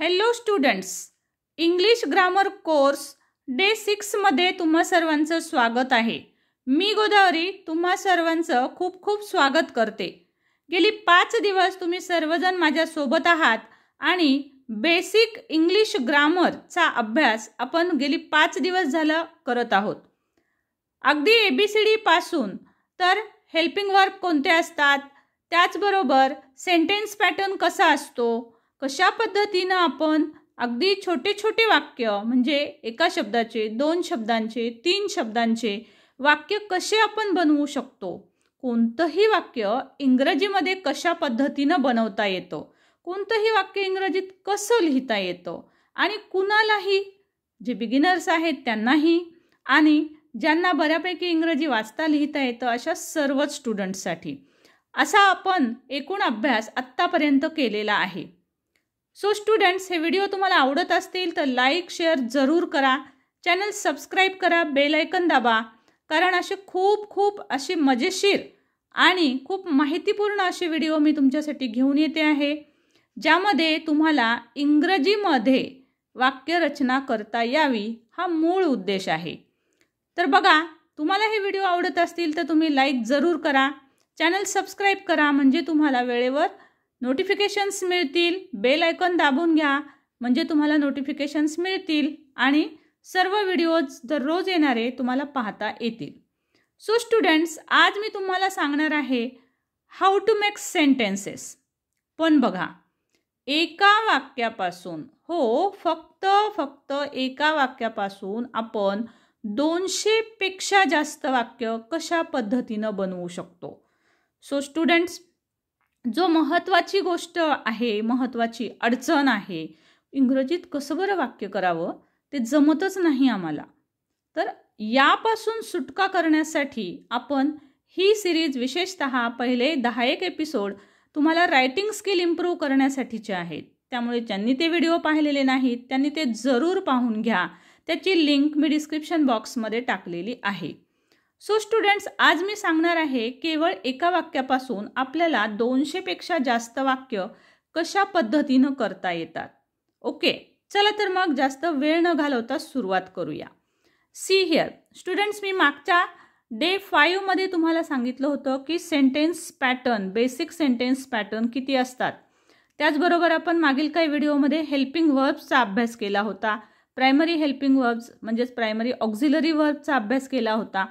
Hello students, English grammar course day 6 मध्ये तुम्हा सर्वांचं स्वागत आहे। मी गोदावरी तुम्हा सर्वांचं खूप खूप स्वागत करते। गेली 5 दिवस तुम्ही सर्वजण माझ्या सोबत आहात आणि बेसिक इंग्लिश ग्रामरचा अभ्यास आपण गेली 5 दिवस झाला करत आहोत। अगदी ABCD पासून तर हेल्पिंग वर्ब कोणते असतात, त्याचबरोबर सेंटेन्स पॅटर्न कसा असतो, कशा पद्धतीने आपण अगदी छोटे छोटे वाक्य म्हणजे एका शब्दाचे, 2 शब्दांचे, 3 शब्दांचे वाक्य कसे आपण बनवू शकतो, कोणतंही वाक्य इंग्रजीमध्ये कशा पद्धतीने बनवता येतं, कोणतंही वाक्य इंग्रजीत कसं लिहिता येतं आणि कुणालाही जे बिगिनर्स आहेत त्यांनाही आणि ज्यांना बऱ्यापैकी इंग्रजी वाचता लिहिता येतं अशा सर्वच स्टुडंट्ससाठी असा आपण एकूण अभ्यास आत्तापर्यंत केलेला आहे। सो स्टुडंट्स, हे व्हिडिओ तुम्हाला आवडत असतील तर लाईक शेअर जरूर करा, चॅनल सबस्क्राईब करा, बेल आयकन दाबा, कारण असे खूप असे मजेशीर आणि खूप माहितीपूर्ण असे व्हिडिओ मी तुमच्यासाठी घेऊन येते आहे, ज्यामध्ये तुम्हाला इंग्रजीमध्ये वाक्यरचना करता यावी हा मूळ उद्देश आहे। तर बघा, तुम्हाला हे व्हिडिओ आवडत असतील तर तुम्ही लाईक जरूर करा, चॅनल सबस्क्राईब करा, म्हणजे तुम्हाला वेळेवर नोटिफिकेशन्स मिळतील, बेल आयकॉन दाबून घ्या म्हणजे तुम्हाला नोटिफिकेशन्स मिळतील आणि सर्व व्हिडिओज दररोज येणारे तुम्हाला पाहता येतील। सो स्टुडंट्स, आज मी तुम्हाला सांगणार आहे हाऊ टू मेक सेंटेन्सेस। पण बघा, एका वाक्यापासून, हो फक्त एका वाक्यापासून आपण 200 पेक्षा जास्त वाक्य कशा पद्धतीने बनवू शकतो। सो स्टुडंट्स, जो महत्त्वाची गोष्ट आहे, महत्त्वाची अडचण आहे, इंग्रजीत कसं बरं वाक्य करावं ते जमतच नाही आम्हाला। तर यापासून सुटका करण्यासाठी आपण ही सिरीज विशेषतः पहिले 10 एपिसोड तुम्हाला रायटिंग स्किल इम्प्रूव्ह करण्यासाठीचे आहेत। त्यामुळे ज्यांनी ते व्हिडिओ पाहिलेले नाहीत त्यांनी ते जरूर पाहून घ्या, त्याची लिंक मी डिस्क्रिप्शन बॉक्समध्ये टाकलेली आहे। सो स्टुडंट्स, आज मी सांगणार आहे केवळ एका वाक्यापासून आपल्याला 200 पेक्षा जास्त वाक्य कशा पद्धतीने करता येतात। ओके, चला तर मग जास्त वेळ न घालवता सुरुवात करूया। सी हिअर स्टुडंट्स, मी मागच्या डे 5 मध्ये तुम्हाला सांगितलं होतं की sentence pattern, basic sentence pattern किती असतात। त्याचबरोबर आपण मागील काही व्हिडिओमध्ये हेल्पिंग वर्ब्सचा अभ्यास केला होता, प्रायमरी हेल्पिंग वर्ब्स म्हणजेच प्रायमरी ऑक्झिलरी वर्बचा अभ्यास केला होता।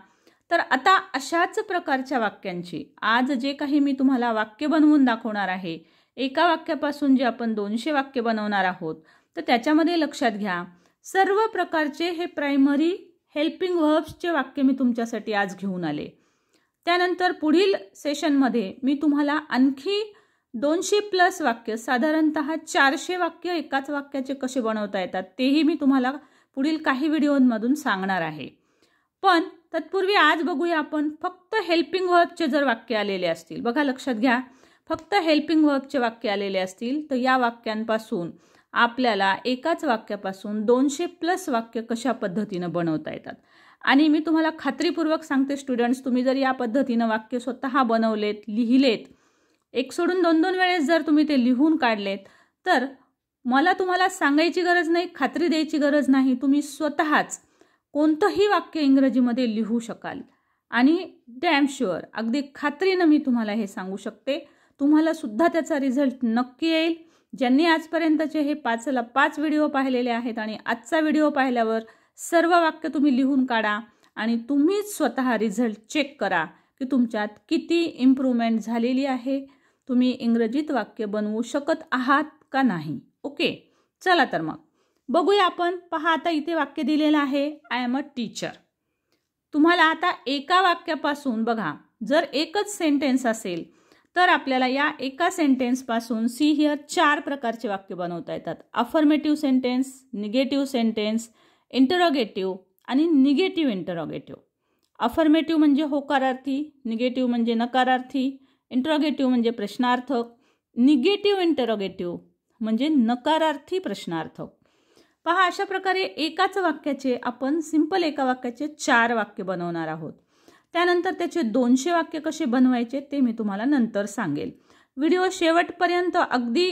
तर आता अशाच प्रकारच्या वाक्यांची आज जे काही मी तुम्हाला वाक्य बनवून दाखवणार आहे, एका वाक्यापासून जे आपण 200 वाक्य बनवणार आहोत, तर त्याच्यामध्ये लक्षात घ्या सर्व प्रकारचे हे प्रायमरी हेल्पिंग वर्ब्सचे वाक्य मी तुमच्यासाठी आज घेऊन आले। त्यानंतर पुढील सेशनमध्ये मी तुम्हाला आणखी 200+ वाक्य, साधारणतः 400 वाक्य एकाच वाक्याचे कसे बनवता येतात तेही मी तुम्हाला पुढील काही व्हिडिओमधून सांगणार आहे। पण तत्पूर्वी आज बघूया आपण फक्त हेल्पिंग वर्बचे जर वाक्य आलेले असतील, बघा लक्षात घ्या, फक्त हेल्पिंग वर्बचे वाक्य आलेले असतील तर या वाक्यांपासून आपल्याला एकाच वाक्यापासून 200+ वाक्य कशा पद्धतीने बनवता येतात। आणि मी तुम्हाला खात्रीपूर्वक सांगते स्टुडंट्स, तुम्ही जर या पद्धतीने वाक्य स्वतः बनवलेत, लिहिलेत, एक सोडून 2-2 वेळेस जर तुम्ही ते लिहून काढलेत तर मला तुम्हाला सांगायची गरज नाही, खात्री द्यायची गरज नाही, तुम्ही स्वतःच कोणतंही वाक्य इंग्रजीमध्ये लिहू शकाल। आणि डॅम शुअर, अगदी खात्रीने मी तुम्हाला हे सांगू शकते, तुम्हाला सुद्धा त्याचा रिझल्ट नक्की येईल। ज्यांनी आजपर्यंतचे हे 5 व्हिडिओ पाहिलेले आहेत आणि आजचा व्हिडिओ पाहिल्यावर सर्व वाक्य तुम्ही लिहून काढा आणि तुम्हीच स्वतः रिझल्ट चेक करा की तुमच्यात किती इम्प्रूव्हमेंट झालेली आहे, तुम्ही इंग्रजीत वाक्य बनवू शकत आहात का नाही। ओके, चला तर मग बघूया आपण। पहा, आता इथे वाक्य दिलेलं आहे, आय एम अ टीचर। तुम्हाला आता एका वाक्यापासून बघा, जर एकच सेंटेन्स असेल तर आपल्याला या एका सेंटेन्सपासून सी हिअर 4 प्रकारचे वाक्य बनवता येतात। Affirmative sentence, negative sentence, interrogative आणि निगेटिव्ह इंटरोगेटिव्ह। अफर्मेटिव्ह म्हणजे होकारार्थी, निगेटिव्ह म्हणजे नकारार्थी, इंटरोगेटिव्ह म्हणजे प्रश्नार्थक, निगेटिव्ह इंटरोगेटिव्ह म्हणजे नकारार्थी प्रश्नार्थक। पहा, अशा प्रकारे एकाच वाक्याचे आपण सिंपल एका वाक्याचे 4 वाक्य बनवणार आहोत। त्यानंतर त्याचे 200 वाक्य कसे बनवायचे ते मी तुम्हाला नंतर सांगेल। व्हिडिओ शेवटपर्यंत अगदी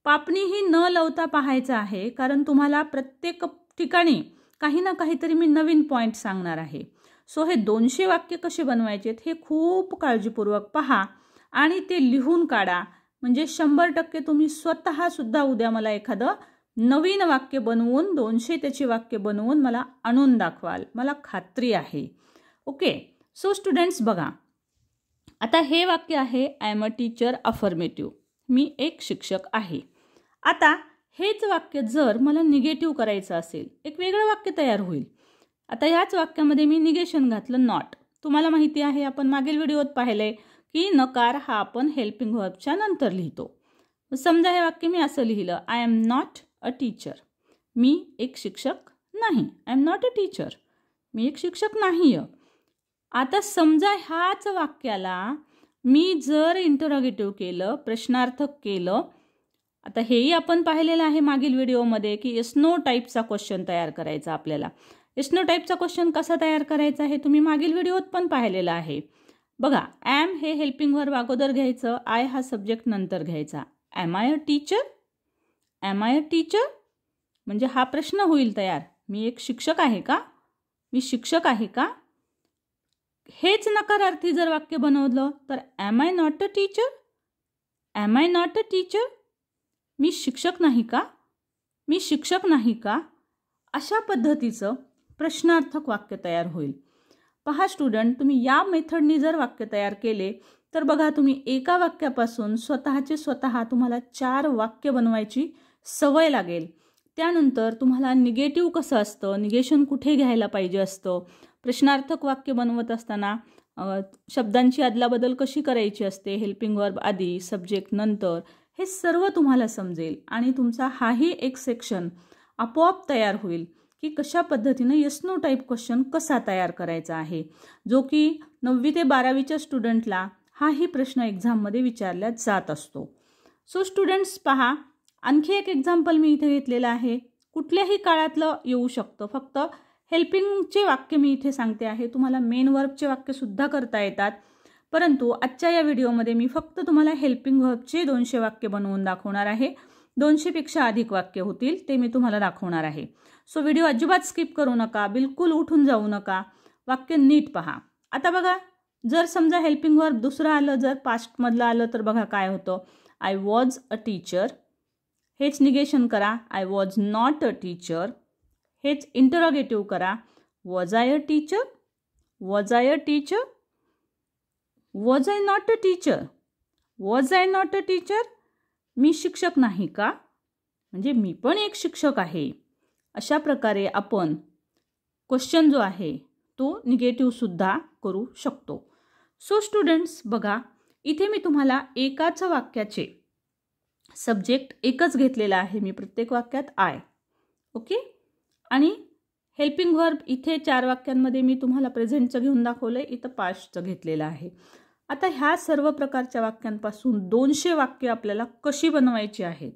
पापणीही न लावता पाहायचं आहे, कारण तुम्हाला प्रत्येक ठिकाणी काही ना काहीतरी मी नवीन पॉईंट सांगणार आहे. सो हे 200 वाक्य कसे बनवायचे हे खूप काळजीपूर्वक पहा आणि ते लिहून काढा. म्हणजे 100% तुम्ही स्वतःसुद्धा उद्या मला एखादं नवीन वाक्य बनवून 200 त्याची वाक्य बनवून मला आणून दाखवाल, मला खात्री आहे. ओके. सो स्टुडंट्स बघा, आता हे वाक्य आहे I am a teacher affirmative, मी एक शिक्षक आहे. आता हेच वाक्य जर मला निगेटिव्ह करायचं असेल, एक वेगळं वाक्य तयार होईल. आता याच वाक्यामध्ये मी निगेशन घातलं नॉट. तुम्हाला माहिती आहे, आपण मागील व्हिडिओत पाहिलंय की नकार हा आपण हेल्पिंग व्हर्बच्या नंतर लिहितो. समजा हे वाक्य मी असं लिहिलं, I am not a teacher, मी एक शिक्षक नाही. I am not a teacher, मी एक शिक्षक नाही. आता समजा ह्याच वाक्याला मी जर इंटरोगेटिव्ह केलं, प्रश्नार्थक केलं. आता हेही आपण पाहिलेलं आहे मागील व्हिडिओमध्ये की येस नो टाईपचा क्वेश्चन तयार करायचा आपल्याला. येस नो टाईपचा क्वेश्चन कसा तयार करायचा हे तुम्ही मागील व्हिडिओत पण पाहिलेलं आहे. बघा, ॲम हे हेल्पिंग व्हर्ब अगोदर घ्यायचं, आय हा सब्जेक्ट नंतर घ्यायचा. Am I a teacher, am I a teacher, म्हणजे हा प्रश्न होईल तयार, मी एक शिक्षक आहे का, मी शिक्षक आहे का. हेच नकारार्थी जर वाक्य बनवलं तर am I not a teacher, am I not a teacher, मी शिक्षक नाही का, मी शिक्षक नाही का. अशा पद्धतीचं प्रश्नार्थक वाक्य तयार होईल. पहा स्टुडंट, तुम्ही या मेथडनी जर वाक्य तयार केले तर बघा, तुम्ही एका वाक्यापासून स्वतः तुम्हाला 4 वाक्य बनवायची सवय लागेल. त्यानंतर तुम्हाला निगेटिव्ह कसं असतं, निगेशन कुठे घ्यायला पाहिजे असतं, प्रश्नार्थक वाक्य बनवत असताना शब्दांची अदलाबदल कशी करायची असते, हेल्पिंग वर्ब आधी सब्जेक्ट नंतर, हे सर्व तुम्हाला समजेल. आणि तुमचा हाही एक सेक्शन आपोआप तयार होईल की कशा पद्धतीनं येस नो टाईप क्वेश्चन कसा तयार करायचा आहे, जो की 9वी ते 12वीच्या स्टुडंटला हाही प्रश्न एक्झाममध्ये विचारला जात असतो. सो स्टुडंट्स पहा, आणखी एक एक्झाम्पल मी इथे घेतलेलं आहे. कुठल्याही काळातलं येऊ शकतं, फक्त हेल्पिंगचे वाक्य मी इथे सांगते आहे. तुम्हाला मेन वर्बचे वाक्यसुद्धा करता येतात, परंतु आजच्या या व्हिडिओमध्ये मी फक्त तुम्हाला हेल्पिंग व्हर्बचे 200 वाक्य बनवून दाखवणार आहे. 200पेक्षा अधिक वाक्य होतील ते मी तुम्हाला दाखवणार आहे. सो व्हिडिओ अजिबात स्किप करू नका, बिलकुल उठून जाऊ नका, वाक्य नीट पहा. आता बघा, जर समजा हेल्पिंग वर्ब दुसरं आलं, जर पास्टमधलं आलं तर बघा काय होतं, आय वॉज अ टीचर. हेच निगेशन करा, I was not a teacher. हेच इंटरोगेटिव्ह करा, was I a teacher, was I a teacher, was I not a teacher, was I not a teacher, मी शिक्षक नाही का, म्हणजे मी पण एक शिक्षक आहे. अशा प्रकारे आपण क्वेश्चन जो आहे तो निगेटिव्ह सुद्धा करू शकतो. सो स्टुडंट्स बघा, इथे मी तुम्हाला एकाच वाक्याचे सब्जेक्ट एकच घेतलेला आहे मी प्रत्येक वाक्यात आय. ओके. आणि हेल्पिंग वर्ब इथे 4 वाक्यांमध्ये मी तुम्हाला प्रेझेंटचं घेऊन दाखवलंय, इथं पास्टचं घेतलेलं आहे. आता ह्या सर्व प्रकारच्या वाक्यांपासून 200 वाक्य आपल्याला कशी बनवायची आहेत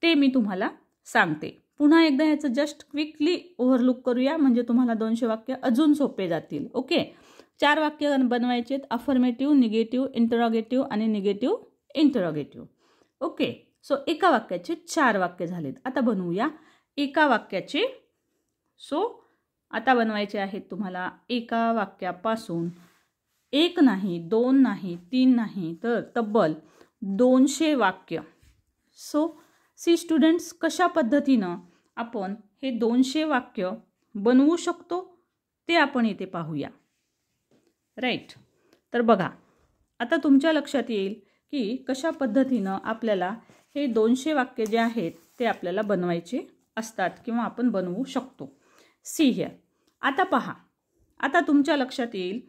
ते मी तुम्हाला सांगते. पुन्हा एकदा ह्याचं जस्ट क्विकली ओव्हरलुक करूया, म्हणजे तुम्हाला 200 वाक्य अजून सोपे जातील. ओके. 4 वाक्य बनवायचे आहेत, अफर्मेटिव्ह, निगेटिव्ह, इंटरोगेटिव्ह आणि निगेटिव्ह इंटरोगेटिव्ह. ओके. सो एका वाक्याचे 4 वाक्य झालेत. आता बनवूया एका वाक्याचे. सो आता बनवायचे आहेत तुम्हाला एका वाक्यापासून 1 नाही, 2 नाही, 3 नाही, तर तब्बल 200 वाक्य. सो सी स्टुडंट्स, कशा पद्धतीनं आपण हे 200 वाक्य बनवू शकतो ते आपण इथे पाहूया. राईट. तर बघा, आता तुमच्या लक्षात येईल की कशा पद्धतीनं आपल्याला हे 200 वाक्य जे आहेत ते आपल्याला बनवायचे असतात किंवा आपण बनवू शकतो. See here. आता पहा, आता तुमच्या लक्षात येईल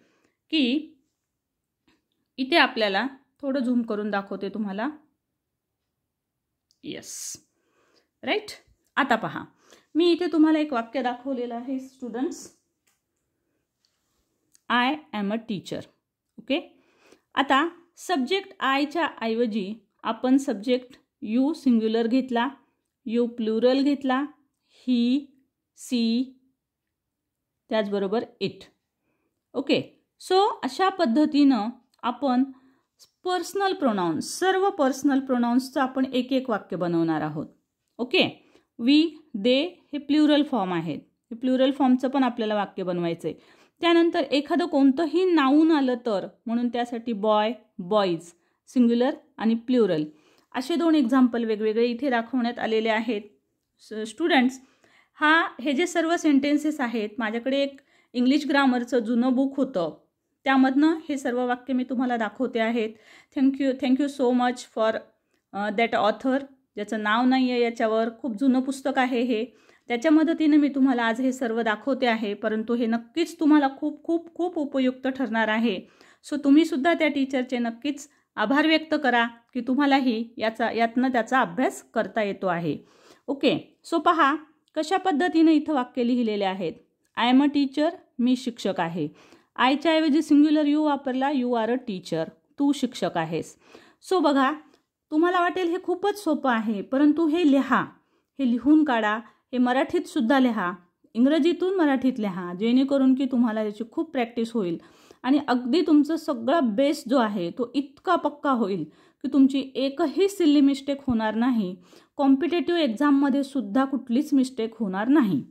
की इथे आपल्याला थोडं झूम करून दाखवते तुम्हाला. येस. राईट. आता पहा, मी इथे तुम्हाला एक वाक्य दाखवलेलं आहे students, I am a teacher. Okay. आता सब्जेक्ट आयच्या ऐवजी आपण सब्जेक्ट यू सिंग्युलर घेतला, यू प्लुरल घेतला, ही, सी, त्याचबरोबर इट. ओके. सो अशा पद्धतीनं आपण पर्सनल प्रोनाउन्स, सर्व पर्सनल प्रोनाउन्सचं आपण एक एक वाक्य बनवणार आहोत. ओके. वी, दे हे प्लुरल फॉर्म आहेत. हे प्लुरल फॉर्मचं पण आपल्याला वाक्य बनवायचं आहे. त्यानंतर एखादं कोणतंही नाऊन आलं तर, म्हणून त्यासाठी बॉय, बॉईज, सिंग्युलर आणि प्लुरल असे 2 एक्झाम्पल वेगवेगळे इथे दाखवण्यात आलेले आहेत. स्टुडंट्स, हे जे सर्व सेंटेन्सेस आहेत, माझ्याकडे एक इंग्लिश ग्रामरचं जुनं बुक होतं, त्यामधनं हे सर्व वाक्य मी तुम्हाला दाखवते आहेत. Thank you so much for that author, ज्याचं नाव नाही आहे याच्यावर. खूप जुनं पुस्तक आहे हे. त्याच्या मदतीने मी तुम्हाला आज हे सर्व दाखवते आहे, परंतु हे नक्कीच तुम्हाला खूप खूप खूप उपयुक्त ठरणार आहे. सो तुम्हीसुद्धा त्या टीचरचे नक्कीच आभार व्यक्त करा की तुम्हालाही यातनं त्याचा अभ्यास करता येतो आहे. ओके. सो पहा कशा पद्धतीने इथं वाक्य लिहिलेले आहेत. आय एम अ टीचर, मी शिक्षक आहे. आयच्या ऐवजी सिंग्युलर यू वापरला, यू आर अ टीचर, तू शिक्षक आहेस. सो बघा, तुम्हाला वाटेल हे खूपच सोपं आहे, परंतु हे लिहा, हे लिहून काढा. हे मराठीत सुद्धा लिहा, इंग्रजीतून मराठीत लिहा, जेणेकरून की तुम्हाला याची खूप प्रॅक्टिस होईल आणि अगदी तुमचं सगळा बेस जो आहे तो इतका पक्का होईल की तुमची एकही सिल्ली मिस्टेक होणार नाही. कॉम्पिटेटिव्ह एक्झाममध्ये सुद्धा कुठलीच मिस्टेक होणार नाही.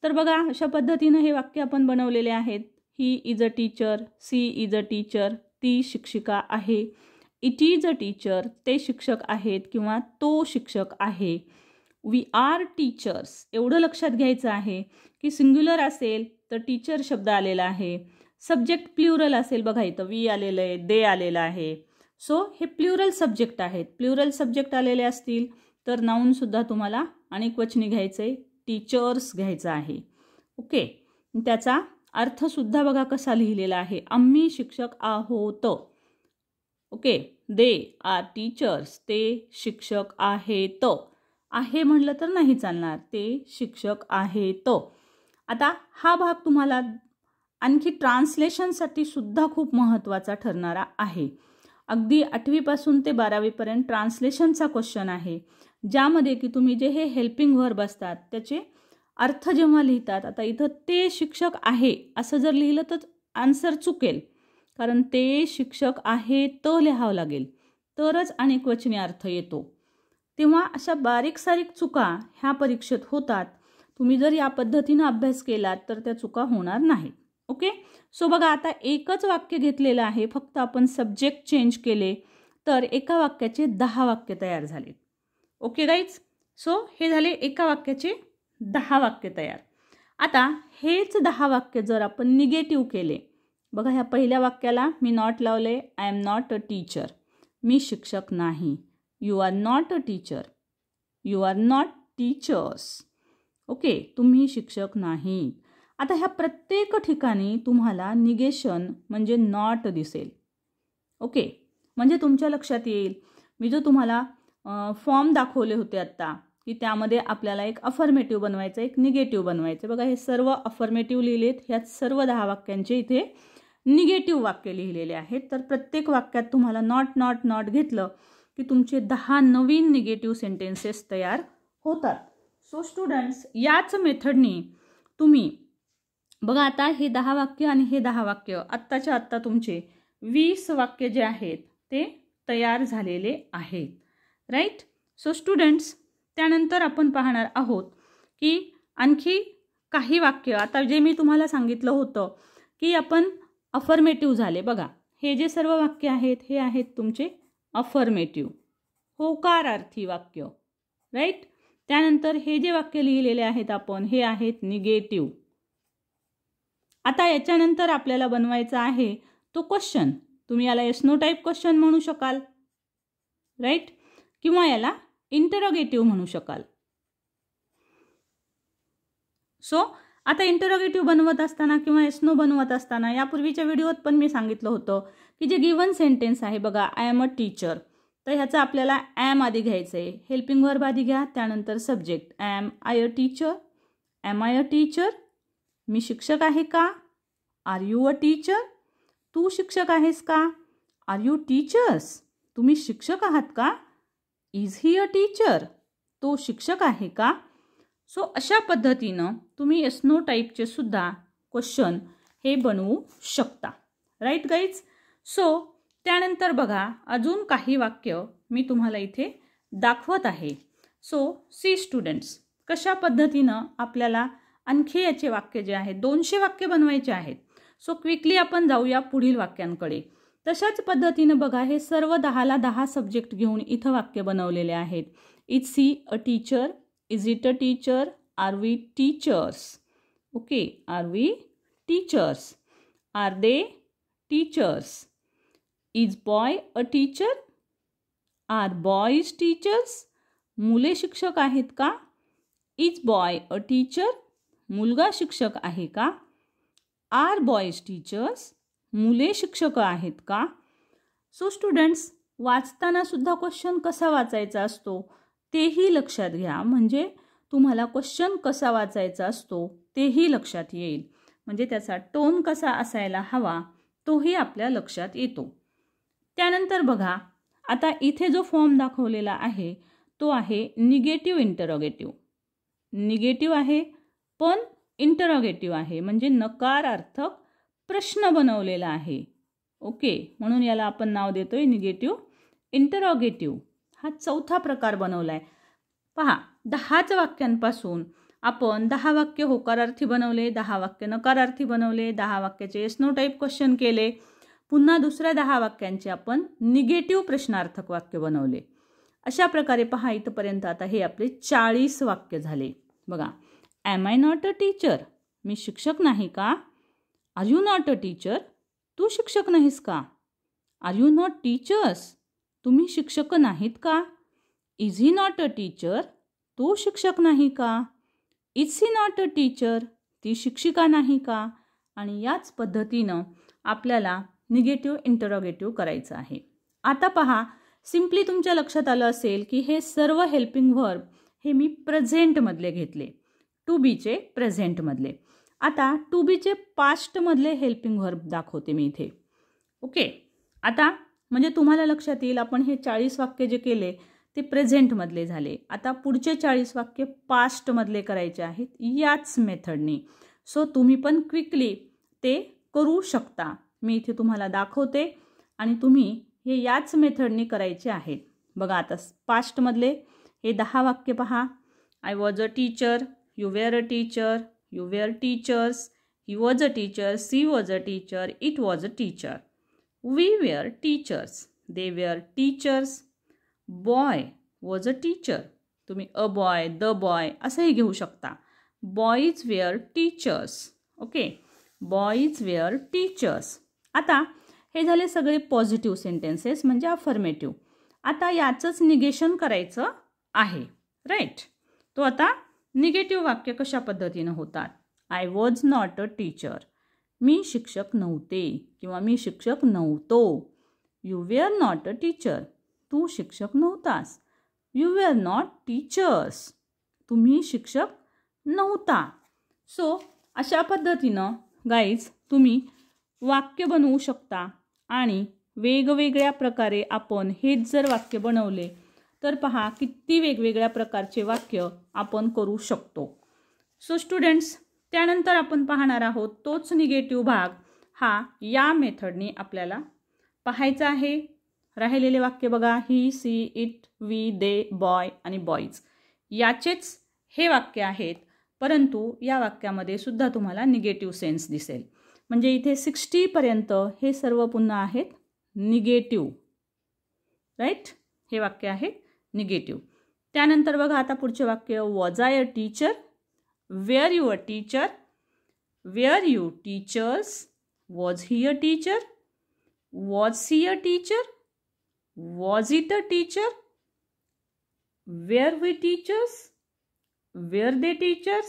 तर बघा, अशा पद्धतीनं हे वाक्य आपण बनवलेले आहेत. He is a teacher, she is a teacher, ती शिक्षिका आहे. इट इज अ टीचर, ते शिक्षक आहेत किंवा तो शिक्षक आहे. वी आर टीचर्स, एवढं लक्षात घ्यायचं आहे की सिंग्युलर असेल तर टीचर शब्द आलेला आहे. सब्जेक्ट प्लुरल असेल, बघा इथं वी आलेलं आहे, दे आलेलं आहे. सो हे प्लुरल सब्जेक्ट आहेत. प्लुरल सब्जेक्ट आलेले असतील तर नाऊनसुद्धा तुम्हाला अनेकवचनी घ्यायचं आहे, टीचर्स घ्यायचं आहे. ओके. त्याचा अर्थसुद्धा बघा कसा लिहिलेला आहे. आम्ही शिक्षक आहोत. ओके. दे आर टीचर्स, ते शिक्षक आहेत. आहे म्हटलं तर नाही चालणार, ते शिक्षक आहेत. आता हा भाग तुम्हाला आणखी ट्रान्सलेशनसाठी सुद्धा खूप महत्त्वाचा ठरणारा आहे. अगदी 8वीपासून ते 12वीपर्यंत ट्रान्सलेशनचा क्वेश्चन आहे, ज्यामध्ये की तुम्ही जे हे हेल्पिंग व्हर्ब असतात त्याचे अर्थ जेव्हा लिहितात, आता इथं ते शिक्षक आहे असं जर लिहिलं तर आन्सर चुकेल, कारण ते शिक्षक आहे तर लिहावं लागेल, तरच अनेकवचनी अर्थ येतो. तेव्हा अशा बारीक सारीक चुका ह्या परीक्षेत होतात. तुम्ही जर या पद्धतीनं अभ्यास केलात तर त्या चुका होणार नाहीत. ओके. सो बघा, आता एकच वाक्य घेतलेलं आहे, फक्त आपण सब्जेक्ट चेंज केले तर एका वाक्याचे 10 वाक्य तयार झाले. Okay guys. सो हे झाले एका वाक्याचे 10 वाक्य तयार. आता हेच 10 वाक्य जर आपण निगेटिव्ह केले, बघा ह्या पहिल्या वाक्याला मी नॉट लावले. I am not a teacher, मी शिक्षक नाही. You are not a teacher, you are not teachers. Okay, तुम्ही शिक्षक नाही. आता ह्या प्रत्येक ठिकाणी तुम्हाला निगेशन म्हणजे नॉट दिसेल. ओके, म्हणजे तुमच्या लक्षात येईल, मी जो तुम्हाला फॉर्म दाखवले होते आत्ता की त्यामध्ये आपल्याला एक अफर्मेटिव्ह बनवायचं, एक निगेटिव्ह बनवायचं. बघा हे सर्व अफर्मेटिव्ह लिहिलेत, ह्यात सर्व 10 वाक्यांचे इथे निगेटिव्ह वाक्य लिहिलेले आहेत. तर प्रत्येक वाक्यात तुम्हाला नॉट नॉट नॉट घेतलं की तुमचे 10 नवीन निगेटिव्ह सेंटेन्सेस तयार होतात. सो स्टुडंट्स, याच मेथडनी तुम्ही बघा, आता हे 10 वाक्य आणि हे 10 वाक्य आत्ताच्या आत्ता तुमचे 20 वाक्य जे आहेत ते तयार झालेले आहेत. राईट. सो स्टुडंट्स, त्यानंतर आपण पाहणार आहोत की आणखी काही वाक्य. आता जे मी तुम्हाला सांगितलं होतं की आपण अफर्मेटिव्ह झाले, बघा हे जे सर्व वाक्य आहेत हे आहेत तुमचे अफर्मेटिव्ह, होकारार्थी वाक्य. राईट. त्यानंतर हे जे वाक्य लिहिलेले आहेत आपण, हे आहेत निगेटिव्ह. आता याच्यानंतर आपल्याला बनवायचा आहे तो क्वेश्चन. तुम्ही याला येस नो टाईप क्वेश्चन म्हणू शकाल, राईट, किंवा याला इंटरोगेटिव्ह म्हणू शकाल. सो आता इंटरोगेटिव्ह बनवत असताना किंवा येस नो बनवत असताना यापूर्वीच्या व्हिडिओत पण मी सांगितलं होतं की जे गिवन सेंटेन्स आहे बघा, आय एम अ टीचर, तर ह्याचं आपल्याला ॲम आधी घ्यायचं आहे, हेल्पिंग वर्ब आधी घ्या, त्यानंतर subject. Am I a teacher, am I a teacher, मी शिक्षक आहे का? आर यू अ टीचर, तू शिक्षक आहेस का? आर यू टीचर्स, तुम्ही शिक्षक आहात का? इज ही अ टीचर, तो शिक्षक आहे का? सो अशा पद्धतीनं तुम्ही येस नो टाईपचे सुद्धा क्वेश्चन हे बनवू शकता. Right guys. सो त्यानंतर बघा अजून काही वाक्य मी तुम्हाला इथे दाखवत आहे. सो सी स्टुडंट्स, कशा पद्धतीनं आपल्याला आणखी याचे वाक्य जे आहेत 200 वाक्य बनवायचे आहेत. सो क्विकली आपण जाऊया पुढील वाक्यांकडे. तशाच पद्धतीनं बघा हे सर्व 10ला 10 सब्जेक्ट घेऊन इथं वाक्य बनवलेले आहेत. Is she a teacher? Is it a teacher? Are we teachers? Okay, are we teachers? Are they teachers? Is boy a teacher? Are boys teachers? मुले शिक्षक आहेत का? Is boy a teacher? मुलगा शिक्षक आहे का? Are boys teachers? मुले शिक्षक आहेत का? सो स्टुडंट्स, वाचताना सुद्धा क्वेश्चन कसा वाचायचा असतो तेही लक्षात घ्या. म्हणजे तुम्हाला क्वेश्चन कसा वाचायचा असतो तेही लक्षात येईल. म्हणजे त्याचा टोन कसा असायला हवा तोही आपल्या लक्षात येतो. त्यानंतर बघा आता इथे जो फॉर्म दाखवलेला आहे तो आहे निगेटिव्ह इंटरोगेटिव्ह. निगेटिव्ह आहे पण इंटरोगेटिव्ह आहे, म्हणजे नकारार्थक प्रश्न बनवलेला आहे. ओके, म्हणून याला आपण नाव देतोय निगेटिव्ह इंटरोगेटिव्ह. हा चौथा प्रकार बनवला आहे. पहा, 10च वाक्यांपासून आपण 10 वाक्य होकारार्थी बनवले, 10 वाक्य नकारार्थी बनवले, 10 वाक्याचे येस नो टाईप क्वेश्चन केले. पुन्हा दुसऱ्या 10 वाक्यांचे आपण निगेटिव्ह प्रश्नार्थक वाक्य बनवले. अशा प्रकारे पहा इथपर्यंत आता हे आपले 40 वाक्य झाले. बघा, am I not a teacher? मी शिक्षक नाही का? Are you not a teacher? तू शिक्षक नाहीस का? Are you not teachers? तुम्ही शिक्षक नाहीत का? Is he not a teacher? तो शिक्षक नाही का? Is she not a teacher? ती शिक्षिका नाही का? आणि याच पद्धतीनं आपल्याला निगेटिव्ह इंटरोगेटिव्ह करायचं आहे. आता पहा, सिम्पली तुमच्या लक्षात आलं असेल की हे सर्व हेल्पिंग व्हर्ब हे मी प्रेझेंटमधले घेतले, टू बीचे प्रेझेंटमधले. आता टू बीचे पास्टमधले हेल्पिंग व्हर्ब दाखवते मी इथे. ओके, आता म्हणजे तुम्हाला लक्षात येईल आपण हे 40 वाक्य जे केले ते प्रेझेंटमधले झाले. आता पुढचे 40 वाक्य पास्टमधले करायचे आहेत याच मेथडनी. सो तुम्ही पण क्विकली ते करू शकता. मी इथे तुम्हाला दाखवते आणि तुम्ही हे याच मेथडनी करायचे आहेत. बघा आता पास्टमधले हे 10 वाक्य पहा. I was a teacher, you were a teacher, you were teachers, he was a teacher, she was a teacher, it was a teacher, we were teachers, they were teachers, boy was a teacher. तुम्ही a boy, the boy असंही घेऊ शकता. Boys were teachers. Okay, boys were teachers. आता हे झाले सगळे positive sentences म्हणजे affirmative. आता याचंच निगेशन करायचं आहे, राईट. तो आता निगेटिव्ह वाक्य कशा पद्धतीनं होतात. I was not a teacher, मी शिक्षक नव्हते किंवा मी शिक्षक नव्हतो. You were not a teacher, तू शिक्षक नव्हतास. यू वेअर नॉट टीचर्स, तुम्ही शिक्षक नव्हता. सो अशा पद्धतीनं गाईज तुम्ही वाक्य बनवू शकता आणि वेगवेगळ्या प्रकारे आपण हेच जर वाक्य बनवले तर पहा किती वेगवेगळ्या प्रकारचे वाक्य आपण करू शकतो. सो स्टुडंट्स, त्यानंतर आपण पाहणार आहोत तोच निगेटिव्ह भाग हा या मेथडनी आपल्याला पाहायचा आहे. राहिलेले वाक्य बघा, he, she, it, we, they, boy आणि बॉईज याचेच हे वाक्य आहेत. परंतु या वाक्यामध्ये सुद्धा तुम्हाला निगेटिव्ह सेन्स दिसेल. म्हणजे इथे 60पर्यंत हे सर्व पुन्हा आहेत निगेटिव्ह, राईट. हे वाक्य आहे निगेटिव्ह. त्यानंतर बघा आता पुढचे वाक्य, was I a teacher, were you a teacher, were you teachers, was he a teacher, was she a teacher, was it a teacher, were we teachers, were they teachers,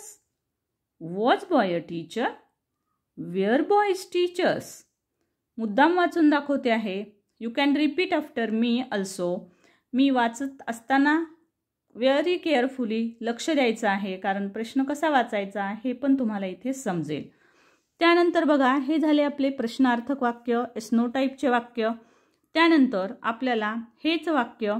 was boy a teacher, were boys teachers. मुद्दाम वाचून दाखवते आहे. You can repeat after me also. मी वाचत असताना very carefully लक्ष द्यायचं आहे, कारण प्रश्न कसा वाचायचा हे पण तुम्हाला इथे समजेल. त्यानंतर बघा हे झाले आपले प्रश्नार्थक वाक्य, एस नो टाईपचे वाक्य. त्यानंतर आपल्याला हेच वाक्य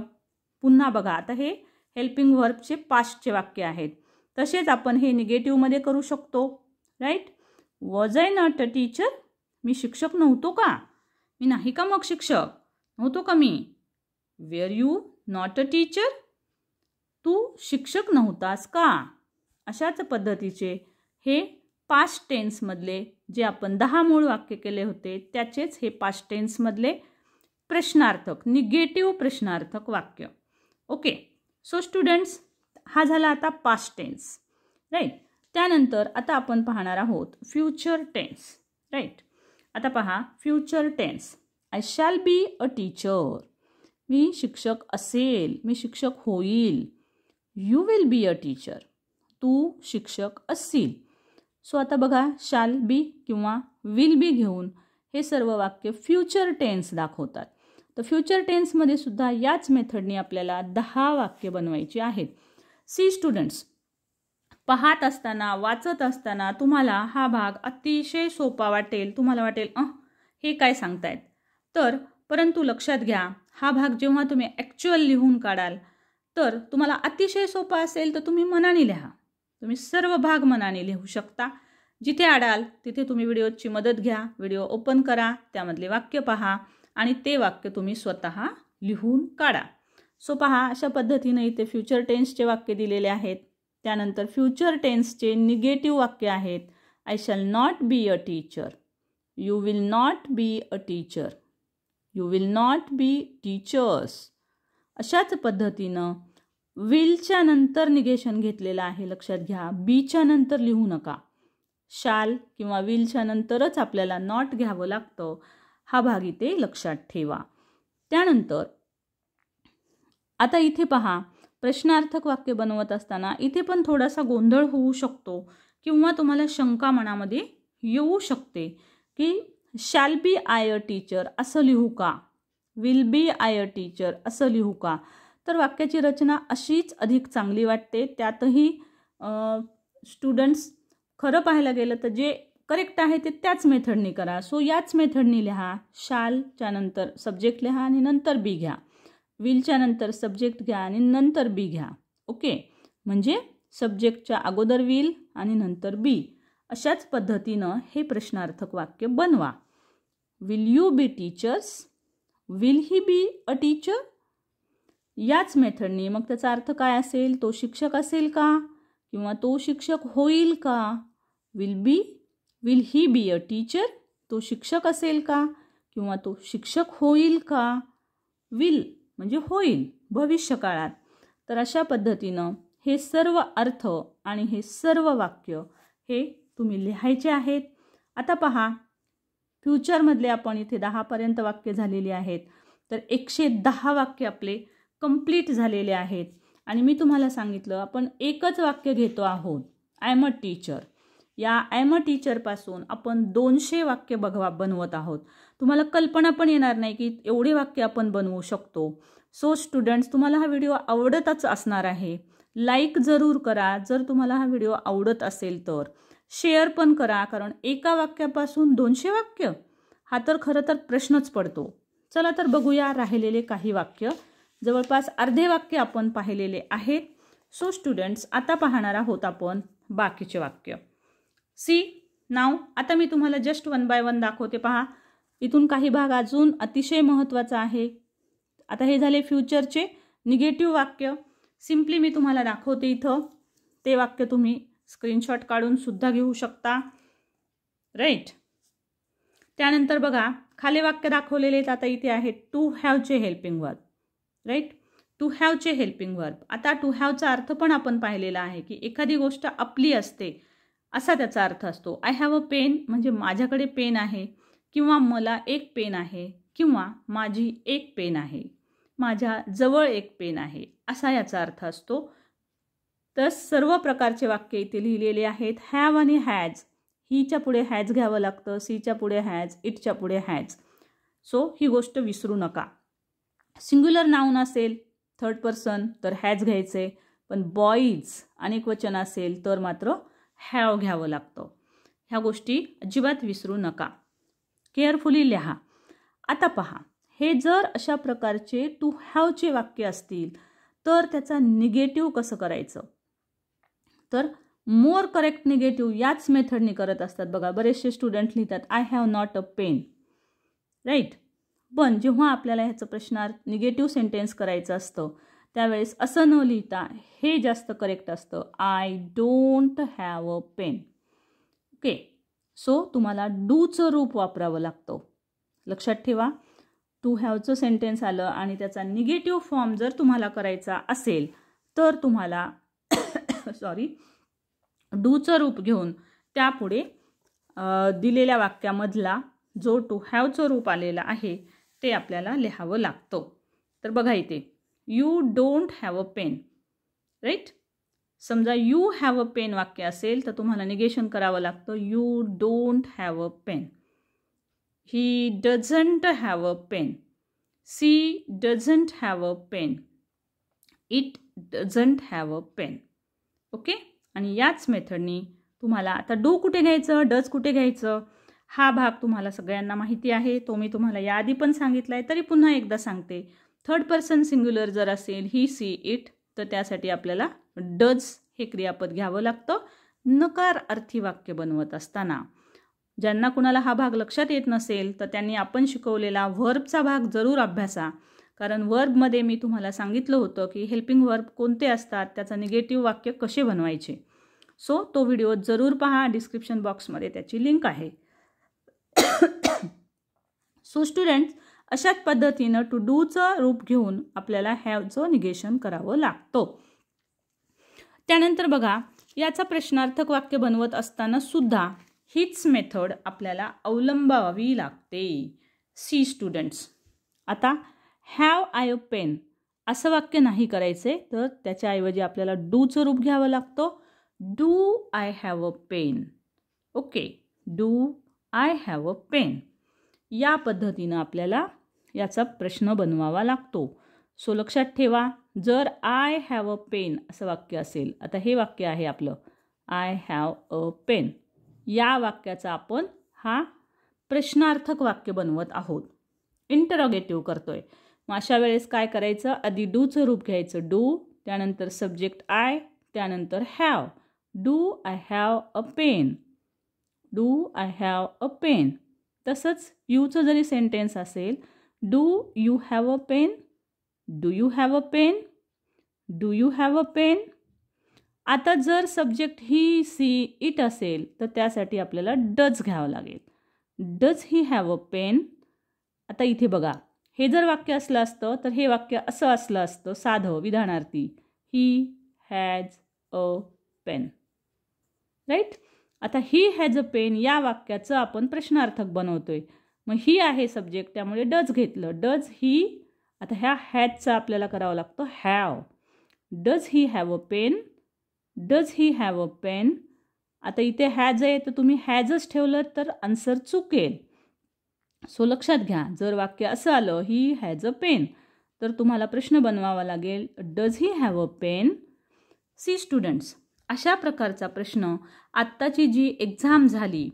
पुन्हा बघा, आता हे हेल्पिंग व्हर्बचे पास्टचे वाक्य आहेत. तसेच आपण हे निगेटिव्हमध्ये करू शकतो, right. Was I not a teacher, मी शिक्षक नव्हतो का? मी नाही का मग शिक्षक? नव्हतो का मी? Were you not a teacher? तू शिक्षक नव्हतास का? अशाच पद्धतीचे हे पास्ट टेन्समधले जे आपण 10 मूळ वाक्य केले होते त्याचेच हे पास्ट टेन्समधले प्रश्नार्थक, निगेटिव्ह प्रश्नार्थक वाक्य. ओके. सो स्टुडंट्स, हा झाला आता पास्ट टेन्स. राईट. त्यानंतर आता आपण पाहणार आहोत फ्युचर टेन्स. राईट. आता पहा future tense. I shall be a teacher. मी शिक्षक असेल, मी शिक्षक होईल. You will be a teacher. तू शिक्षक असशील. सो आता बघा, शॅल बी किंवा विल बी घेऊन हे सर्व वाक्य फ्युचर टेन्स दाखवतात. तर फ्युचर टेन्समध्ये सुद्धा याच मेथडने आपल्याला 10 वाक्य बनवायची आहेत. सी स्टुडंट्स, पाहत असताना, वाचत असताना तुम्हाला हा भाग अतिशय सोपा वाटेल. तुम्हाला वाटेल हे काय सांगतायत. तर परंतु लक्षात घ्या, हा भाग जेव्हा तुम्ही ॲक्च्युअल लिहून काढाल तर तुम्हाला अतिशय सोपा असेल तर तुम्ही मनाने लिहा. तुम्ही सर्व भाग मनाने लिहू शकता. जिथे अडाल तिथे तुम्ही व्हिडिओची मदत घ्या. व्हिडिओ ओपन करा, त्यामधले वाक्य पहा आणि ते वाक्य तुम्ही स्वतः लिहून काढा. सो पहा, अशा पद्धतीने इथे फ्युचर टेन्सचे वाक्य दिलेले आहेत. त्यानंतर फ्युचर टेन्सचे निगेटिव्ह वाक्य आहेत. I shall not be a teacher. You will not be a teacher. You will not be teachers. अशाच पद्धतीनं विलच्या नंतर निगेशन घेतलेलं आहे, लक्षात घ्या. बीच्या नंतर लिहू नका. शाल किंवा विलच्या नंतरच आपल्याला नॉट घ्यावं लागतं. हा भाग इथे लक्षात ठेवा. त्यानंतर आता इथे पहा, प्रश्नार्थक वाक्य बनवत असताना इथे पण थोडासा गोंधळ होऊ शकतो किंवा तुम्हाला शंका मनामध्ये येऊ शकते की shall be I a teacher असं लिहू का, will be I a teacher असं लिहू का. तर वाक्याची रचना अशीच अधिक चांगली वाटते. त्यातही स्टुडंट्स खरं पाहायला गेलं तर जे करेक्ट आहे ते त्याच मेथडनी करा. सो याच मेथडनी लिहा. शालच्या नंतर सब्जेक्ट लिहा आणि नंतर बी घ्या. विलच्या नंतर सब्जेक्ट घ्या आणि नंतर बी घ्या. ओके. म्हणजे सब्जेक्टच्या अगोदर विल आणि नंतर बी. अशाच पद्धतीनं हे प्रश्नार्थक वाक्य बनवा. Will you be teachers? Will he be a teacher? याच मेथडनी मग त्याचा अर्थ काय असेल? तो शिक्षक असेल का किंवा तो शिक्षक होईल का? Will he be a teacher? तो शिक्षक असेल का किंवा तो शिक्षक होईल का? विल म्हणजे होईल भविष्यकाळात. तर अशा पद्धतीनं हे सर्व अर्थ आणि हे सर्व वाक्य हे तुम्ही लिहायचे आहेत. आता पहा, फ्युचरमधले आपण इथे 10पर्यंत वाक्य झालेली आहेत. तर 110 वाक्य आपले कंप्लीट झालेले आहेत. आणि मी तुम्हाला सांगितलं आपण एकच वाक्य घेतो आहोत, आय एम अ टीचर. या आय एम अ टीचरपासून आपण 200 वाक्य बनवत आहोत. तुम्हाला कल्पना पण येणार नाही की एवढे वाक्य आपण बनवू शकतो. सो स्टुडंट्स, तुम्हाला हा व्हिडिओ आवडतच असणार आहे. लाईक जरूर करा जर तुम्हाला हा व्हिडिओ आवडत असेल तर. शेअर पण करा, कारण एका वाक्यापासून 200 वाक्य हा तर खरं तर प्रश्नच पडतो. चला तर बघूया राहिलेले काही वाक्य. जवळपास अर्धे वाक्य आपण पाहिलेले आहेत. सो स्टुडंट्स, आता पाहणार आहोत आपण बाकीचे वाक्य. सी नाव, आता मी तुम्हाला जस्ट 1 बाय 1 दाखवते. पहा, इथून काही भाग अजून अतिशय महत्त्वाचा आहे. आता हे झाले फ्युचरचे निगेटिव्ह वाक्य. सिम्पली मी तुम्हाला दाखवते इथं. ते वाक्य तुम्ही स्क्रीनशॉट काढून सुद्धा घेऊ शकता. राईट. त्यानंतर बघा, खाली वाक्य दाखवलेले आहेत. आता इथे आहेत टू हॅवचे हेल्पिंग वर्ब. राईट. टू हॅवचे हेल्पिंग वर्ब. आता टू हॅवचा अर्थ पण आपण पाहिलेला आहे की एखादी गोष्ट आपली असते असा त्याचा अर्थ असतो. आय हॅव अ पेन म्हणजे माझ्याकडे पेन आहे, किंवा मला एक पेन आहे, किंवा माझी एक पेन आहे, माझ्या जवळ एक पेन आहे, असा याचा अर्थ असतो. तर सर्व प्रकारचे वाक्य इथे लिहिलेले आहेत. हॅव आणि हॅज, हीच्या पुढे हॅज घ्यावं लागतं, सीच्या पुढे हॅज, इटच्या पुढे हॅज. सो ही गोष्ट विसरू नका. सिंग्युलर नाउन असेल थर्ड पर्सन तर हॅज घ्यायचे, पण बॉईज अनेक वचन असेल तर मात्र हॅव घ्यावं लागतं. ह्या गोष्टी अजिबात विसरू नका. केअरफुली लिहा. आता पहा, हे जर अशा प्रकारचे टू हॅवचे वाक्य असतील तर त्याचा निगेटिव्ह कसं करायचं. तर मोर करेक्ट निगेटिव्ह याच मेथडने करत असतात. बघा, बरेचसे स्टुडंट लिहितात I have not a pen. Right. पण जेव्हा आपल्याला ह्याचं प्रश्नार्थ निगेटिव्ह सेंटेन्स करायचं असतं त्यावेळेस असं न लिहिता हे जास्त करेक्ट असतं, I don't have a pen. Okay, so तुम्हाला डूचं रूप वापरावं लागतं. लक्षात ठेवा, टू हॅवचं सेंटेन्स आलं आणि त्याचा निगेटिव्ह फॉर्म जर तुम्हाला करायचा असेल तर तुम्हाला डूचं रूप घेऊन त्यापुढे दिलेल्या वाक्यामधला जो टू हॅवचं रूप आलेला आहे ते आपल्याला लिहावं लागतं. तर बघा इथे, you don't have a pen, right. समजा यू हॅव अ पेन वाक्य असेल तर तुम्हाला निगेशन करावं लागतं, you don't have a pen. He doesn't have a pen, she doesn't have a pen, it doesn't have a pen. Okay, आणि याच मेथडनी तुम्हाला आता डू कुठे घ्यायचं, डज कुठे घ्यायचं हा भाग तुम्हाला सगळ्यांना माहिती आहे. तो मी तुम्हाला याआधी पण सांगितला आहे, तरी पुन्हा एकदा सांगते. थर्ड पर्सन सिंग्युलर जर असेल ही, सी, इट, तर त्यासाठी आपल्याला डज हे क्रियापद घ्यावं लागतं नकार अर्थी वाक्य बनवत असताना. ज्यांना कुणाला हा भाग लक्षात येत नसेल तर त्यांनी आपण शिकवलेला व्हर्बचा भाग जरूर अभ्यासा, कारण व्हर्बमध्ये मी तुम्हाला सांगितलं होतं की हेल्पिंग व्हर्ब कोणते असतात, त्याचं निगेटिव्ह वाक्य कसे बनवायचे. सो तो व्हिडिओ जरूर पहा, डिस्क्रिप्शन बॉक्समध्ये त्याची लिंक आहे. सो स्टुडंट्स, अशाच पद्धतीनं टू डूचं रूप घेऊन आपल्याला हॅवचं निगेशन करावं लागतं. त्यानंतर बघा, याचा प्रश्नार्थक वाक्य बनवत असताना सुद्धा हीच मेथड आपल्याला अवलंबावी लागते. सी स्टुडंट्स, आता हॅव आय अ पेन असं वाक्य नाही करायचे, तर त्याच्याऐवजी आपल्याला डूचं रूप घ्यावं लागतं. Do I have a pen. Okay, do I have a pen. या पद्धतीनं आपल्याला याचा प्रश्न बनवावा लागतो. सो लक्षात ठेवा, जर आय हॅव अ पेन असं वाक्य असेल, आता हे वाक्य आहे आपलं आय हॅव अ पेन, या वाक्याचा आपण हा प्रश्नार्थक वाक्य बनवत आहोत, इंटरोगेटिव्ह करतोय. मग अशा वेळेस काय करायचं, आधी डूचं रूप घ्यायचं, डू, त्यानंतर सब्जेक्ट आय, त्यानंतर have. Do I have a pen, do I have a pen. तसंच यूचं जरी सेंटेन्स असेल, do you have a pen, do you have a pen, do you have a pen. आता जर सब्जेक्ट ही, सी, इट असेल तर त्यासाठी आपल्याला डज घ्यावं लागेल. Does he have a pen. आता इथे बघा, हे जर वाक्य असलं असतं तर हे वाक्य असं असलं असतं साधं विधानार्थी, he has a pen, right. आता ही हॅज अ पेन या वाक्याचं आपण प्रश्नार्थक बनवतोय. मग ही आहे सब्जेक्ट, त्यामुळे डज घेतलं, डज ही. आता ह्या हॅजचा आपल्याला करावं लागतं have. Does he have a pen, does he have a pen. आता इथे हॅज आहे तर तुम्ही हॅजच ठेवलं तर आन्सर चुकेल. सो लक्षात घ्या, जर वाक्य असं आलं ही हॅज अ पेन तर तुम्हाला प्रश्न बनवावा लागेल, does he have a pen. See students, अशा प्रकारचा प्रश्न आत्ताची जी एक्झाम झाली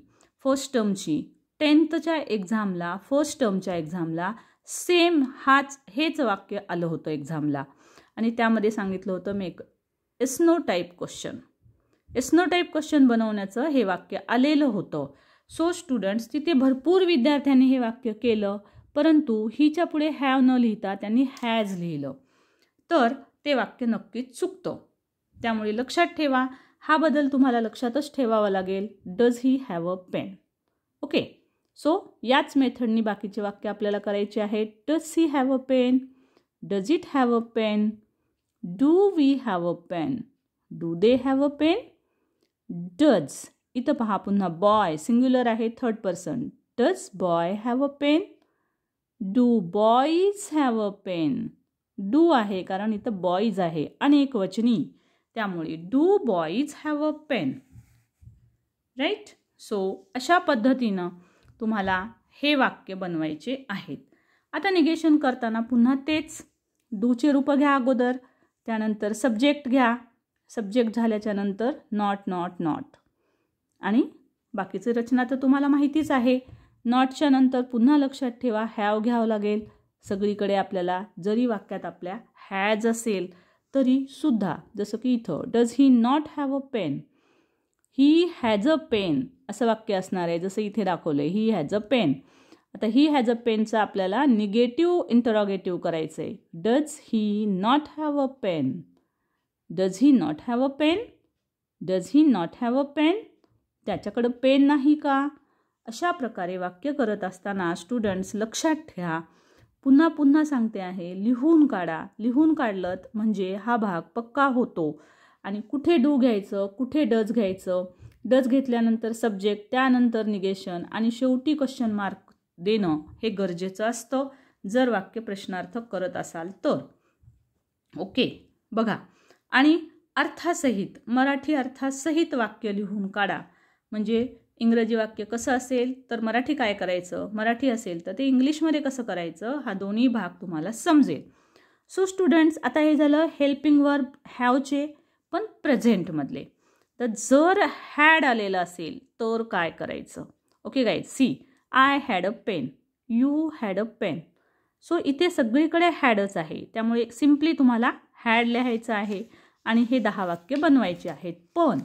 फर्स्ट टर्मची, 10thच्या एक्झामला, फर्स्ट टर्मच्या एक्झामला सेम हेच वाक्य आलं होतं एक्झामला, आणि त्यामध्ये सांगितलं होतं make snow type question. Snow type question बनवण्याचं हे वाक्य आलेलं होतं. सो स्टुडंट्स, तिथे भरपूर विद्यार्थ्यांनी हे वाक्य केलं, परंतु हिच्या पुढे हॅव न लिहिता त्यांनी हॅज लिहिलं, तर ते वाक्य नक्कीच चुकतं. त्यामुळे लक्षात ठेवा, हा बदल तुम्हाला लक्षातच ठेवावा लागेल, does he have a pen. Okay, so याच मेथडनी बाकीचे वाक्य आपल्याला करायचे आहेत. Does he have a pen, does it have a pen, do we have a pen, do they have a pen, does. इथं पहा पुन्हा बॉय सिंग्युलर आहे, third person, does boy have a pen, do boys have a pen. Do आहे कारण इथं boys आहे, अनेक वचनी, त्यामुळे do boys have a pen, right. So अशा पद्धतीनं तुम्हाला हे वाक्य बनवायचे आहेत. आता निगेशन करताना पुन्हा तेच, डूचे रूप घ्या अगोदर, त्यानंतर सब्जेक्ट घ्या, सब्जेक्ट झाल्याच्या नंतर नॉट, नॉट, नॉट, आणि बाकीची रचना तर तुम्हाला माहितीच आहे. नॉटच्या नंतर पुन्हा लक्षात ठेवा हॅव घ्यावं लागेल. सगळीकडे आपल्याला जरी वाक्यात आपल्या हॅज असेल तरी सुद्धा, जसं की इथं does he not have a pen, he has a pen असं वाक्य असणार आहे, जसं इथे दाखवलं आहे ही हॅज अ पेन. आता ही हॅज अ पेनचं आपल्याला निगेटिव्ह इंटरॉगेटिव्ह करायचं आहे. Does he not have a pen? Does he not have a pen? Does he not have a pen? त्याच्याकडं पेन नाही का? अशा प्रकारे वाक्य करत असताना स्टुडंट्स लक्षात ठेवा, पुन्हा पुन्हा सांगते आहे, लिहून काढा. लिहून काढलं म्हणजे हा भाग पक्का होतो. आणि कुठे डू घ्यायचं, कुठे डज घ्यायचं, डज घेतल्यानंतर सब्जेक्ट, त्यानंतर निगेशन आणि शेवटी क्वेश्चन मार्क देणं हे गरजेचं असतं जर वाक्य प्रश्नार्थक करत असाल तर. ओके, बघा. आणि अर्थासहित, मराठी अर्थासहित वाक्य लिहून काढा. म्हणजे इंग्रजी वाक्य कसं असेल तर मराठी काय करायचं, मराठी असेल तर ते इंग्लिशमध्ये कसं करायचं, हा दोन्ही भाग तुम्हाला समजेल. सो स्टुडंट्स, आता हे झालं हेल्पिंग वर्ब हॅवचे, पण प्रेझेंटमधले. तर जर हॅड आलेलं असेल तर काय करायचं? Okay guys, see, I had a pen, you had a pen. So इथे सगळीकडे हॅडच आहे, त्यामुळे सिम्पली तुम्हाला हॅड लिहायचं आहे आणि हे 10 वाक्य बनवायचे आहेत. पण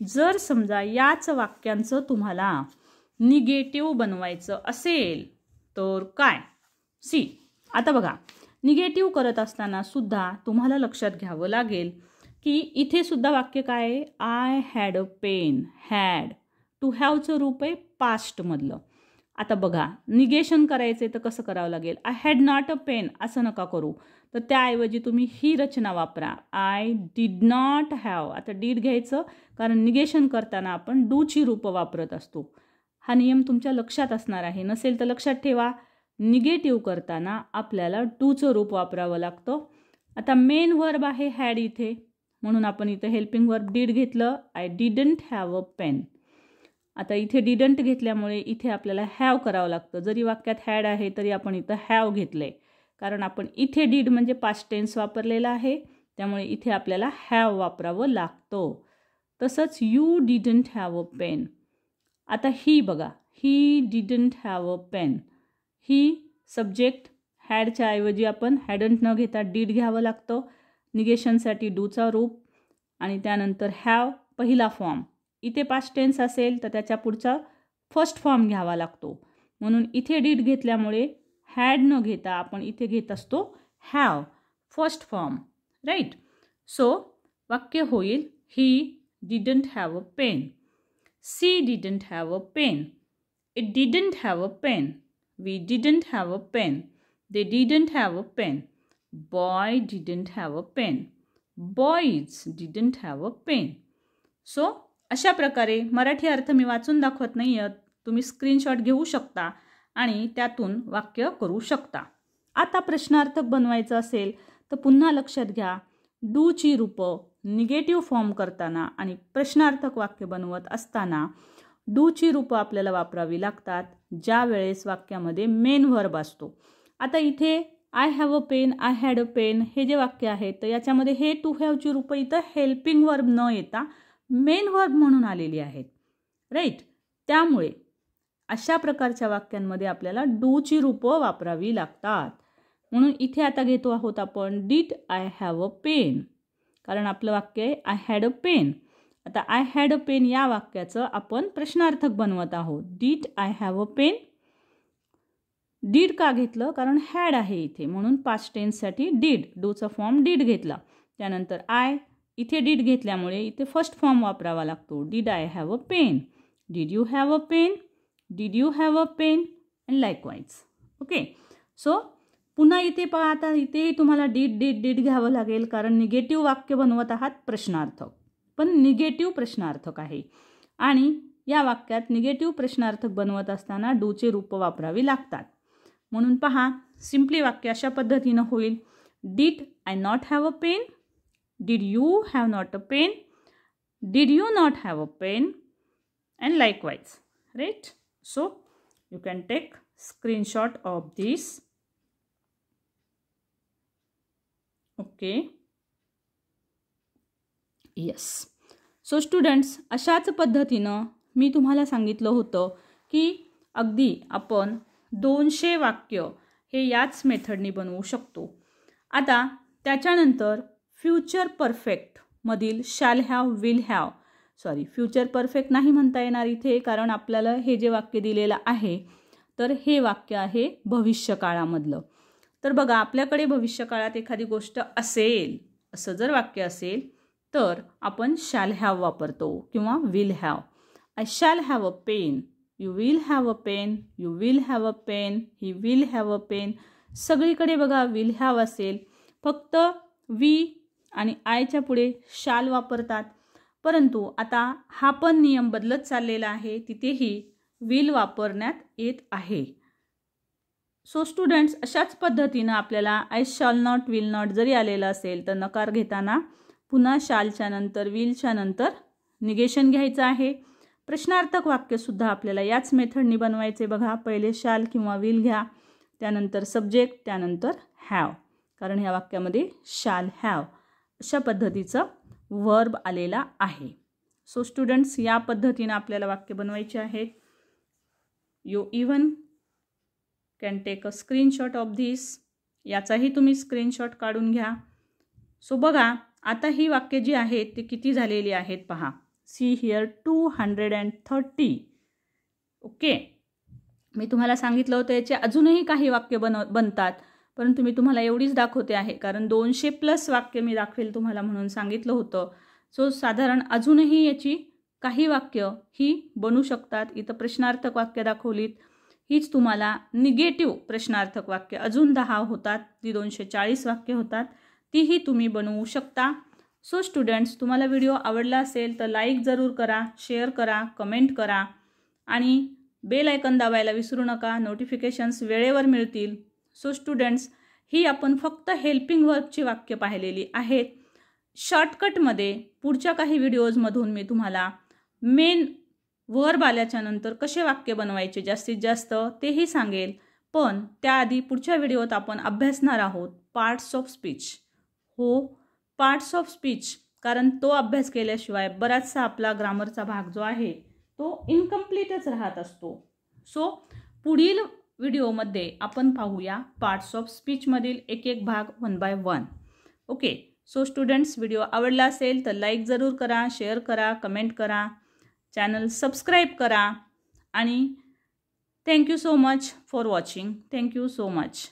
जर समजा याच वाक्यांचं तुम्हाला निगेटिव्ह बनवायचं असेल तर काय? सी, आता बघा, निगेटिव्ह करत असताना सुद्धा तुम्हाला लक्षात घ्यावं लागेल की इथे सुद्धा वाक्य काय आहे? I had a pen. Had, to हॅवचं रूप आहे पास्टमधलं. आता बघा, निगेशन करायचं तर कसं करावं लागेल? I had not a pen असं नका करू. तर त्याऐवजी तुम्ही ही रचना वापरा, आय डिड नॉट हॅव. आता डीड घ्यायचं कारण निगेशन करताना आपण डूची रूपं वापरत असतो. हा नियम तुमच्या लक्षात असणार आहे, नसेल तर लक्षात ठेवा, निगेटिव्ह करताना आपल्याला डूचं रूप वापरावं लागतं. आता मेन वर्ब आहे हॅड इथे, म्हणून आपण इथं हेल्पिंग वर्ब डीड घेतलं, I didn't have a pen. आता इथे डिडंट घेतल्यामुळे इथे आपल्याला हॅव करावं लागतं. जरी वाक्यात हॅड आहे तरी आपण इथं हॅव घेतलं आहे, कारण आपण इथे डीड म्हणजे पास्ट टेन्स वापरलेला आहे, त्यामुळे इथे आपल्याला हॅव वापरावं लागतं. तसंच you didn't have a pen. आता ही बघा, he didn't have a pen. He subject, हॅडच्या ऐवजी आपण हॅडंट न घेता डीड घ्यावं लागतं. निगेशनसाठी डूचा रूप आणि त्यानंतर हॅव पहिला फॉर्म. इथे पास्ट टेन्स असेल तर त्याच्या पुढचा फर्स्ट फॉर्म घ्यावा लागतो, म्हणून इथे डीड घेतल्यामुळे हॅड न घेता आपण इथे घेत असतो have, first form, right. So वाक्य होईल, he didn't have a pen, she didn't have a pen, it didn't have a pen, we didn't have a pen, they didn't have a pen, boy didn't have a pen, boys didn't have a pen. So अशा प्रकारे मराठी अर्थ मी वाचून दाखवत नाही आहेत, तुम्ही screenshot घेऊ शकता आणि त्यातून वाक्य करू शकता. आता प्रश्नार्थक बनवायचं असेल तर पुन्हा लक्षात घ्या, डूची रूपं निगेटिव्ह फॉर्म करताना आणि प्रश्नार्थक वाक्य बनवत असताना डूची रूपं आपल्याला वापरावी लागतात ज्या वेळेस वाक्यामध्ये मेन वर्ब असतो. आता इथे I have a pen, I had a pen हे जे वाक्य आहे तर याच्यामध्ये हे टू हॅवची रूपं इथं हेल्पिंग वर्ब न येता मेन वर्ब म्हणून आलेली आहेत, राईट. त्यामुळे अशा प्रकारच्या वाक्यांमध्ये आपल्याला डूची रूपं वापरावी लागतात. म्हणून इथे आता घेतो आहोत आपण did I have a pen, कारण आपलं वाक्य आहे आय हॅड अ पेन. आता आय हॅड अ पेन या वाक्याचं आपण प्रश्नार्थक बनवत आहोत. Did I have a pen. Did का घेतलं? कारण हॅड आहे इथे, म्हणून पास्ट टेन्ससाठी डीड, डूचा फॉर्म डीड घेतला. त्यानंतर आय, इथे डीड घेतल्यामुळे इथे फर्स्ट फॉर्म वापरावा लागतो. Did I have a pen, did you have a pen, did you have a pen, and likewise. Okay, so पुन्हा इथे पहा, आता इथेही तुम्हाला डीड डीड डीड घ्यावं लागेल, कारण निगेटिव्ह वाक्य बनवत आहात प्रश्नार्थक, पण निगेटिव्ह प्रश्नार्थक आहे आणि या वाक्यात निगेटिव्ह प्रश्नार्थक बनवत असताना डूचे रूप वापरावी लागतात. म्हणून पहा, सिम्पली वाक्य अशा पद्धतीनं होईल, did I not have a pen, did you have not a pen, did you not have a pen, and likewise, right. So you can take screenshot of this. Okay, yes. So students, अशाच पद्धतीनं मी तुम्हाला सांगितलं होतं की अगदी आपण 200 वाक्य हे याच मेथडनी बनवू शकतो. आता त्याच्यानंतर फ्युचर परफेक्टमधील shall have, will have, future perfect नाही म्हणता येणार इथे, कारण आपल्याला हे जे वाक्य दिलेलं आहे तर हे वाक्य आहे भविष्यकाळामधलं. तर बघा, आपल्याकडे भविष्यकाळात एखादी गोष्ट असेल असं जर वाक्य असेल तर आपण शॅल हॅव वापरतो किंवा will have. I shall have a pen, you will have a pen, you will have a pen, he will have a pen. सगळीकडे बघा विल हॅव असेल, फक्त वी आणि आयच्या पुढे शाल वापरतात. परंतु आता हा पण नियम बदलत चाललेला आहे, तिथेही विल वापरण्यात येत आहे. सो स्टुडंट्स, अशाच पद्धतीनं आपल्याला I shall not, will not जरी आलेलं असेल तर नकार घेताना पुन्हा शालच्या नंतर विलच्या नंतर निगेशन घ्यायचं आहे. प्रश्नार्थक वाक्यसुद्धा आपल्याला याच मेथडनी बनवायचे. बघा, पहिले शाल किंवा विल घ्या, त्यानंतर सब्जेक्ट, त्यानंतर हॅव, कारण ह्या वाक्यामध्ये शाल हॅव अशा पद्धतीचं वर्ब आलेला आहे. सो स्टुडंट्स, या पद्धतीनं आपल्याला वाक्य बनवायचे आहेत. You even can take a screenshot of this. याचाही तुम्ही स्क्रीनशॉट काढून घ्या. सो बघा, आता ही वाक्य जी आहेत ती किती झालेली आहेत पहा. See here 230. ओके, मी तुम्हाला सांगितलं होतं याचे अजूनही काही वाक्य बनतात, परंतु मी तुम्हाला एवढीच दाखवते आहे कारण 200+ वाक्य मी दाखवेल तुम्हाला म्हणून सांगितलं होतं. सो साधारण अजूनही याची काही वाक्य ही बनू शकतात. इथं प्रश्नार्थक वाक्य दाखवलीत, हीच तुम्हाला निगेटिव्ह प्रश्नार्थक वाक्य अजून 10 होतात, ती 240 वाक्य होतात, तीही तुम्ही बनवू शकता. सो स्टुडंट्स, तुम्हाला व्हिडिओ आवडला असेल तर लाईक जरूर करा, शेअर करा, कमेंट करा आणि बेल आयकन दाबायला विसरू नका. नोटिफिकेशन्स वेळेवर मिळतील. सो स्टुडंट्स, ही आपण फक्त हेल्पिंग वर्बची वाक्य पाहिलेली आहेत. शॉर्टकटमध्ये पुढच्या काही व्हिडिओजमधून मी तुम्हाला मेन वर्ब आल्याच्या नंतर कसे वाक्य बनवायचे जास्तीत जास्त तेही सांगेल. पण त्याआधी पुढच्या व्हिडिओत आपण अभ्यासणार आहोत पार्ट्स ऑफ स्पीच. हो, पार्ट्स ऑफ स्पीच, कारण तो अभ्यास केल्याशिवाय बराचसा आपला ग्रामरचा भाग जो आहे तो इनकम्प्लीटच राहत असतो. सो पुढील व्हिडिओमध्ये आपण पाहूया पार्ट्स ऑफ स्पीचमधील एक एक भाग 1 by 1. Okay, so students, video आवडला असेल तर लाईक जरूर करा, शेअर करा, कमेंट करा, चॅनल सबस्क्राईब करा आणि thank you so much for watching. Thank you so much.